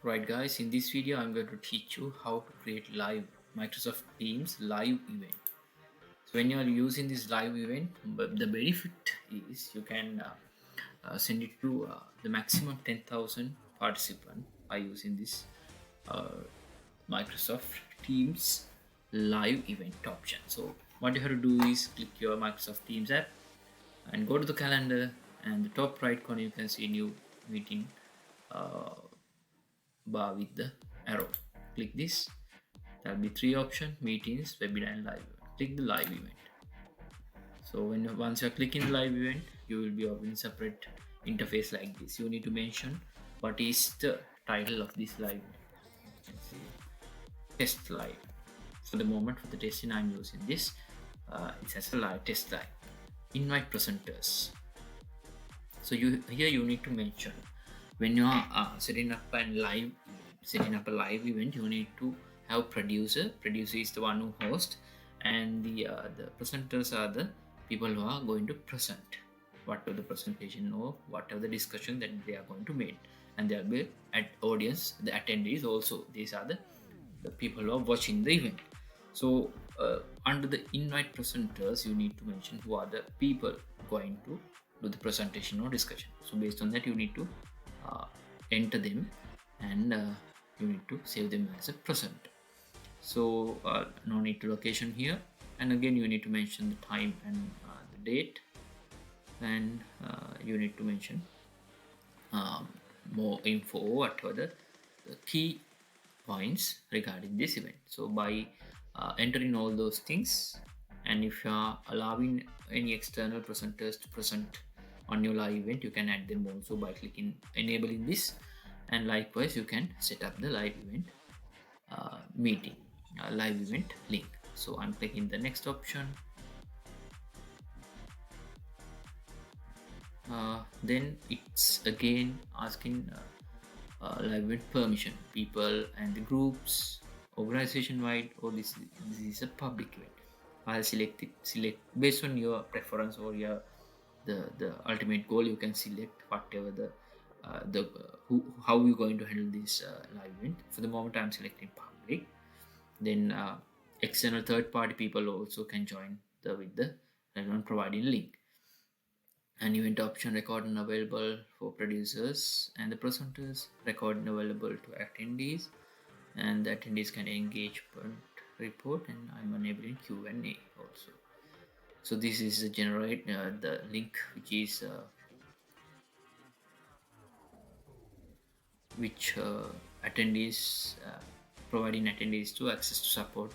Right guys, in this video I'm going to teach you how to create live Microsoft Teams live event. So when you are using this live event, the benefit is you can send it to the maximum 10,000 participants by using this uh, Microsoft Teams live event option. So what you have to do is click your Microsoft Teams app and go to the calendar, and the top right corner you can see new meeting uh, bar with the arrow. Click this. There will be three options: meetings, webinar, and live event. Click the live event. So once you are clicking the live event, you will be opening separate interface like this. You need to mention what is the title of this live event. You can see test live. For the moment, for the testing, I'm using this. It has a live test live. Invite presenters. So here you need to mention when you are setting up a live event, you need to have producer. Producer is the one who hosts, and the presenters are the people who are going to present whatever the presentation or whatever the discussion that they are going to make. And there will be at audience, the attendees also. These are the people who are watching the event. So under the invite presenters, you need to mention who are the people going to do the presentation or discussion. So based on that, you need to enter them, and you need to save them as a present. So no need to location here, and again you need to mention the time and the date, and you need to mention more info, whatever the key points regarding this event. So by entering all those things, and if you are allowing any external presenters to present on your live event, you can add them also by clicking enabling this, and likewise you can set up the live event meeting live event link. So I'm clicking the next option. Then it's again asking live event permission, people and the groups, organization wide, or this is a public event. I'll select based on your preference or your the ultimate goal. You can select whatever how you're going to handle this live event. For the moment I'm selecting public. Then external third party people also can join with the relevant providing link. An event option: recording available for producers and the presenters, recording available to attendees, and the attendees can engage report, and I'm enabling Q&A also. So this is the generate the link which is attendees providing attendees to access to support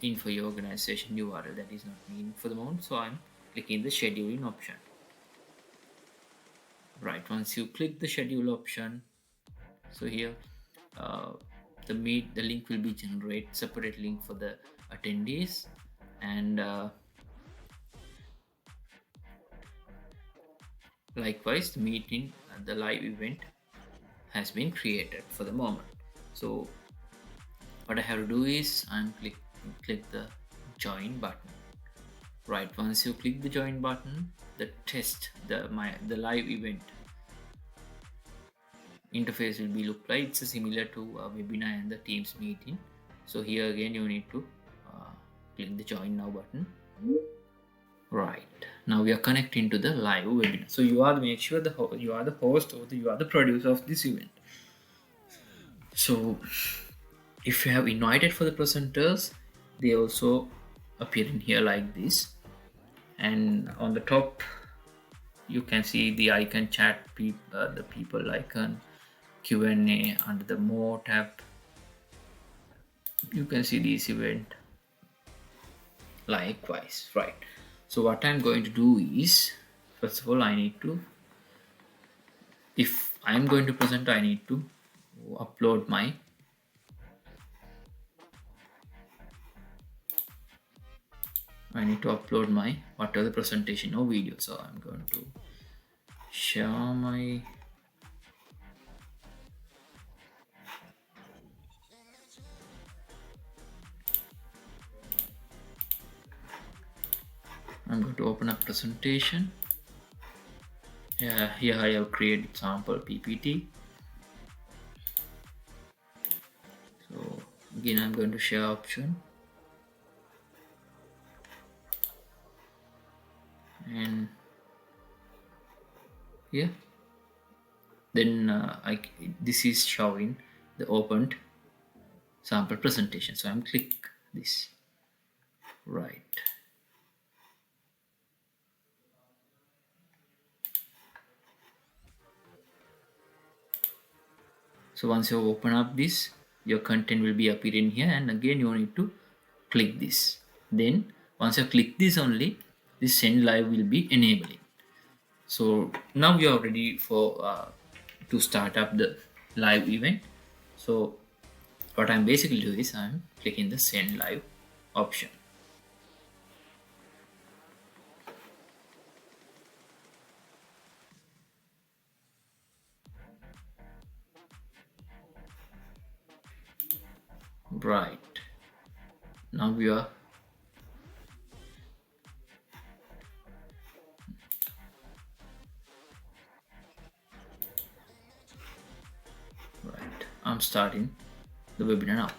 info your organization URL. That is not me for the moment, so I'm clicking the scheduling option. Right, once you click the schedule option, so here the link will be generate separate link for the attendees, and likewise the meeting the live event has been created for the moment. So what I have to do is I'm click the join button. Right, once you click the join button, the live event interface will be look like it's similar to a webinar and the Teams meeting. So here again you need to click the join now button. Right, now we are connecting to the live webinar. So you are make sure you are the host or you are the producer of this event. So if you have invited for the presenters, they also appear in here like this, and on the top you can see the icon chat the people icon, Q&A. Under the more tab you can see this event likewise. Right, so what I'm going to do is, first of all, I need to, if I'm going to present, I need to upload my whatever the presentation or video. So I'm going to share my I'm going to open up presentation. Here I have created sample PPT. Again, I'm going to share option, and here then this is showing the opened sample presentation. So I'm click this, right. So once you open up this, your content will be appearing here, and again you need to click this. Then once you click this only, this send live will be enabling. So now you are ready for to start up the live event. So what I'm basically doing is I'm clicking the send live option. Right, now we are right. I'm starting the webinar now.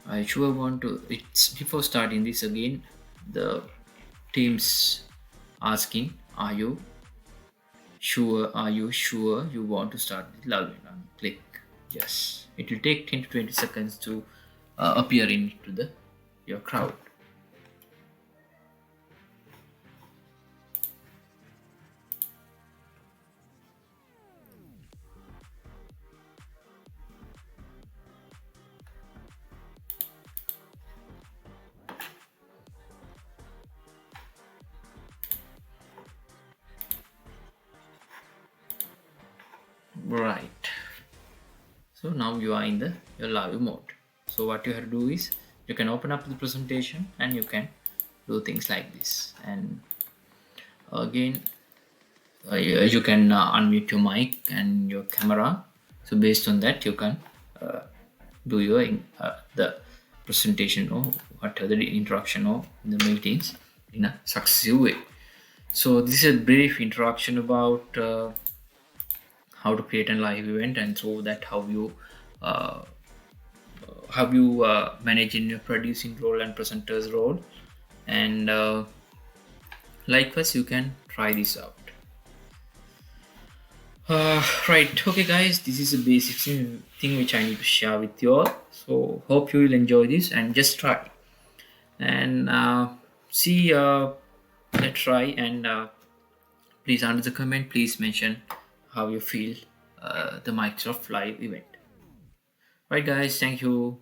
I sure want to, it's before starting this again, the teams asking, are you sure you want to start with login? Click yes. It will take 10 to 20 seconds to appear into the your crowd. Right, so now you are in the your live mode. So what you have to do is you can open up the presentation and you can do things like this. And again, you can unmute your mic and your camera. So based on that, you can do your the presentation or whatever the interaction or the meetings in a successive way. So this is a brief introduction about how to create a live event, and so that uh, how you manage in your producing role and presenter's role. And likewise you can try this out. Right, okay guys, this is a basic thing which I need to share with you all. So hope you will enjoy this and just try and see let's try. And please under the comment, please mention how you feel the Microsoft live event. Right guys, thank you.